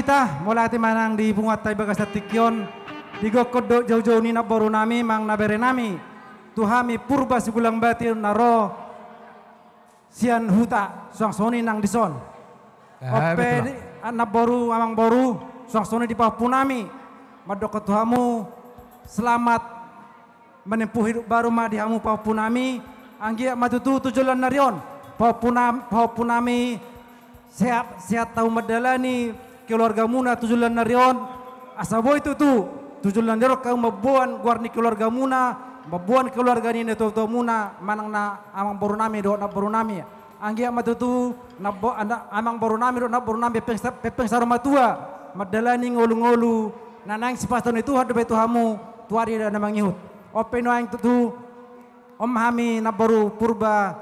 kita mulai ati manang di bungat tay bagas tikyon digokod jauh-jauh ni na boru nami mang nabere nami tuhami purba sigulang batir naro sian huta suang soni nang dison ope anak boru amang boru suang soni di papunami madok tuhamu selamat menempuh hidup baru ma di hamu papunami anggia matutu tujulan narion papunami sehat tahu medalani keluarga muna tujulan narion asabo itu tujulan narion kau mabuan guarni keluarga muna mabuan keluarga ni neto muna manang na amang borunami do na borunami anggia matutu na amang borunami do na borunami pepeng saramatua medalani ngolu-ngolu nanang sipaston itu hadu betu hamu tuari dan namangihut openo yang tutu om hami na boru purba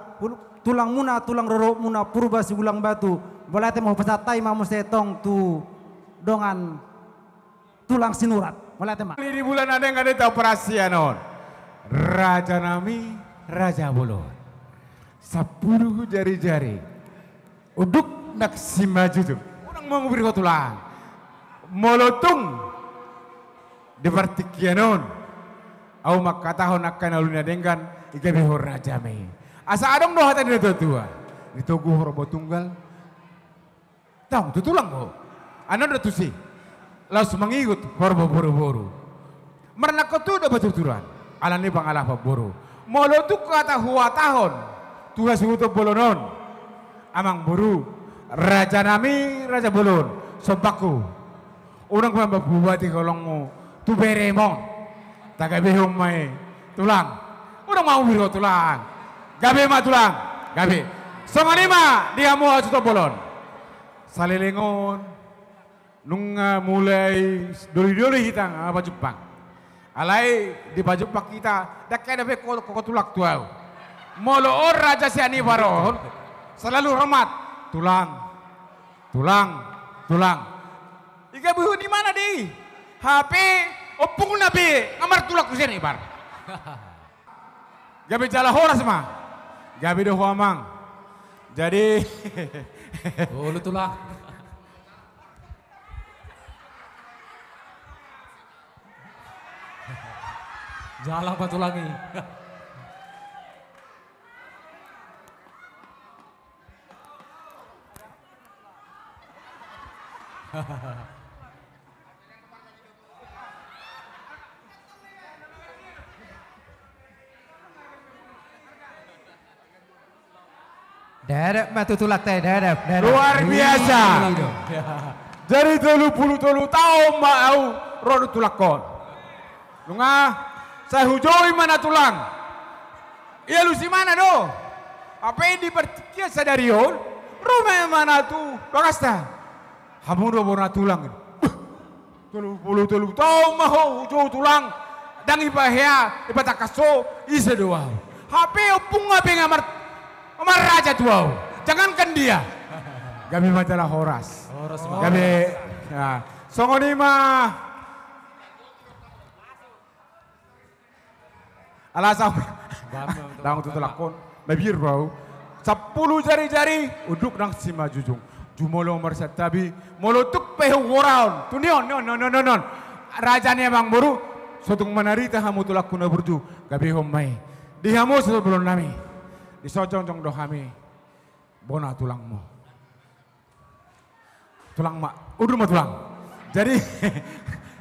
tulang muna tulang roro muna purba sigulang batu boleh temu pesatai mamu setong tu dongan tulang sinurat boleh tema di bulan ada yang ada operasi anon raja nami raja bolon 10 jari-jari uduk nak simaju tuh orang mau beri tulang molotung di partikianon au makatahon akan aluna dengan ikabi raja me asa adong doh hata dina tua ditugu robo tunggal tahu tutulang ho anon do tusi laus mengikut horbo boro-boro marna kotu do batuturan alani bang ala boro molotuk kata huwa tahun tugas huto bolonon amang buru raja nami raja bolon sobaku orang kau bupati kolongmu tu beremong tak behong mai tulang orang mau biro tulang gabe ma tulang gabe songanima dia mau tutup bolon salilengon nunga mulai doli-doli hitang apa Jepang alai di baju pak kita dak kena be kok tulak tuau molo raja siani baron selalu hormat tulang ika buhu di mana di HP opung nabi ngamar tulak kusini bar gabe jala horas mah gabe do huamang jadi lu tulang jalan apa tulangi Derep matu tulak teh derep. Luar biasa. Dari 30 tahun mau rodo tulak kon. Lunga saya hujoi mana tulang. Iya lu si mana do? Apa yang dipertikia sadarion? Rumah mana tu? Bagasta. Hamu do bona tulang. 30 tahun mau hujoi tulang. Dan ibahya ibatakaso isa doa. HP opung ngabe ngamar raja tuau. Jangankan dia. Gabi majalah Horas. Gabi ya. Songonima alasam dang tu telakon mabir bau 10 jari-jari uduk nang sima jujung jumolo nomor tabi molotuk pehu woraon tunion non rajanya bang boru sotung manarita hamu tulak kuna burju gabi homai di hamu sebelum nami di sojong do kami bona tulangmu tulang mak udah mah tulang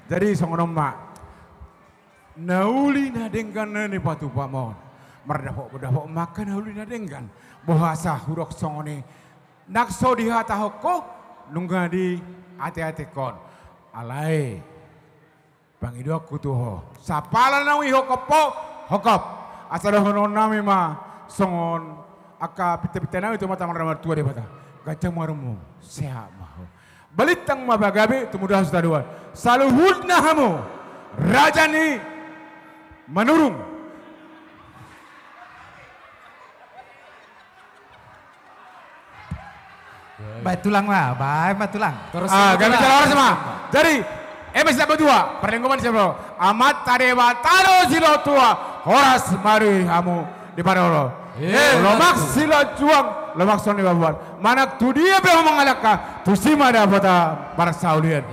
jadi songonom mak nauli nadengkan ni patu pamon mardapok makan nauli nadengkan bahasa hurok songone nakso di hata hoko nungga di ate kon alai bang ido kutuho sapala nawi hokop asal honon nami ma songon aka pita-pita nawi itu mata marah tua deh bata gajah marumu sehat mahu balitang mabagabe tumudah sudah dua saluhudna hamu raja ni menurung baik tulang mah baik tulang terus kami jalan semua jadi MS berdua perlengkapan siapa amat tadewa tano silo tua Horas mari hamu di mana lo lomak sila juang lemak soni babuan. Manak tu dia be mengalaka. Tu sima ada bata para saulian.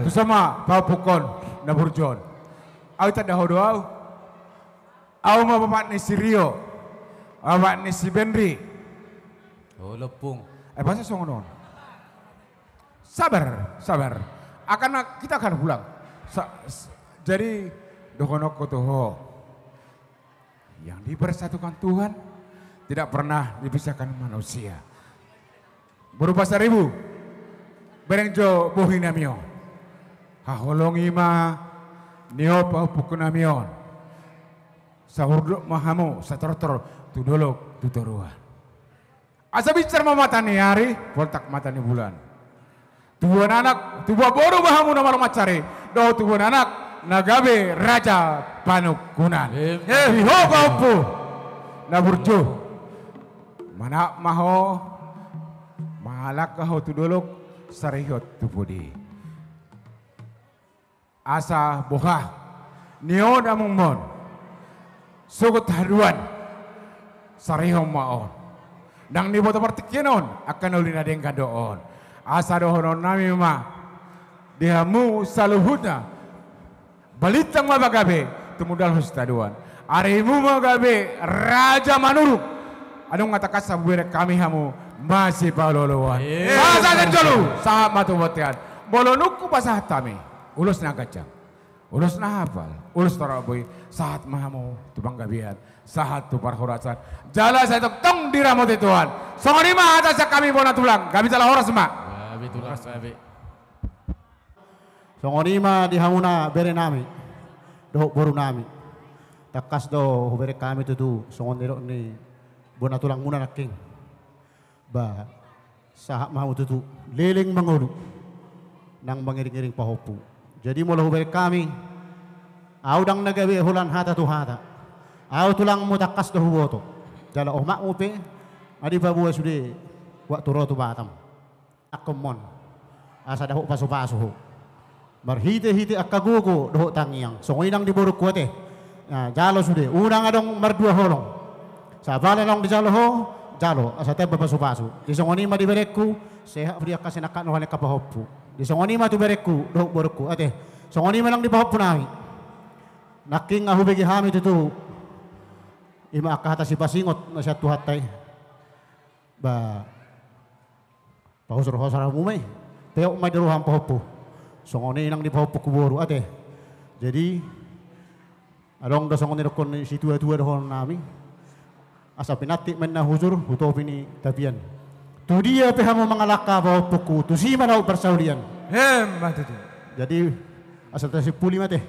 Tu sama bau pukon na burjon. Au tak dah hodo au. Au ma bapak ni si Rio. Bapak ni si Benri. Oh lepung. Pasal songonon. Sabar, sabar. Kita akan pulang. Jadi dokonok toho yang dipersatukan Tuhan tidak pernah dipisahkan manusia. Berupa 1000 berengjo buhinamio. Haholongima nio paupukunamion. Sahurduk mahamu satortor tudolok tutoruan. Asa bicar mamatani hari, voltak matani bulan. Tubuh anak, tubuh boru bahamu nama macari. Do tubuh anak nagabe raja panukunan. Hiho kaupu naburju. Mana maho mahalak kaho tudolok sarihot tupudi. Asa boha nion amungmon. Sugut haduan sarihom maon. Nang ni boto partikinon akan ulin adeng kadoon. Asa dohonon nami ma dihamu saluhutna balitang mabagabe tumudal hustaduan. Arimu magabe raja manuruk. Anong ngatakas sa buwere kami hamu masih paloloan. Sasa jolu sahab matubotian. Bolonuk ko pasahat kami. Ulos na gacang. Ulos na hafal. Ulos taraboy sahat mahamu tubang gabihan. Sahat tu parhorasan. Jala saya tong diramot Tuhan. Songonima atas kami bona tulang. Gabi salah horas mak. Gabi tulang gabi. Songonima dihamuna bere nami. Doh boru nami. Takas do bere kami tu songoniro ni bona tulang muna naking. Ba sahak mahamu tu leling mangulu nang mangiring-iring pahopu. Jadi mula bere kami audang nagawe hulan hata tu hata. Au tulang mo takas do huwoto. Jala mak mo pe adi babuwa sude waktu rotu batam. Akomon asa dahu paso-paso. Marhite-hite akagugo doho tangiang. Songoy nang diburuk kuwate. Jalo sude. Unang adong mardua holong. Sa bala lang di jalo ho. Jalo. Asa tayo papaso-paso. Di songoni ma di berekku. Seha priya kasi nakanohan kapahopu. Di songoni ma tu berekku. Doho burukku. Ate. Songoni ma lang di pahopu nami. Naking ahubigi hami tutu. Ima akahata si pasingot na siya tuhatay. Ba. Pahusor-husor mumay. Teo may daruhang pahopu. Songoni nang di pahopu kuburu ate. Jadi along da songoni dokon si tua-tua dohon nami. Asa pinati men na huzur huto pini tapian. Tu dia pehamu mangalaka pahopuku. Tu si manau persaulian. Matutu. Jadi asal si puli mate.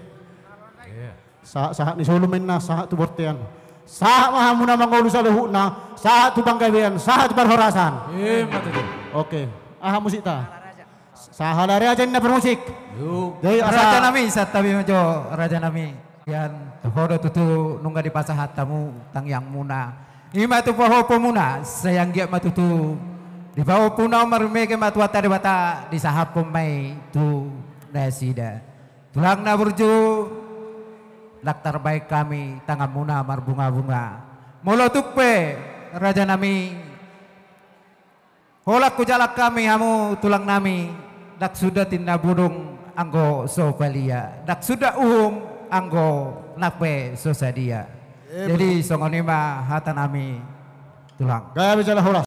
Sahak ni solo men na sahak tu bortean. Sahak mahamu na mangulu sa luhuk na. Sahak tu banggawian. Sahak tu parhorasan. Matutu. Oke. Aha musik ta. Sahalari aja na bermusik. Jadi raja nami satabi majo raja nami. Yan hodo tutu nungga di pasahat tamu tang yang muna. Ima tu pahopo muna sayang giat matutu. Di bawah puna marumeke matuata di bata di sahap pemai tu nasida. Tulang na burju lak terbaik kami tangan muna marbunga-bunga. Molo tukpe raja nami. Holak kujalak kami hamu tulang nami. Dak sudah tinda burung anggo sopalia. Dak sudah anggo nakpe sosadia. Jadi songonima hata nami tulang. Gaya bicara horas.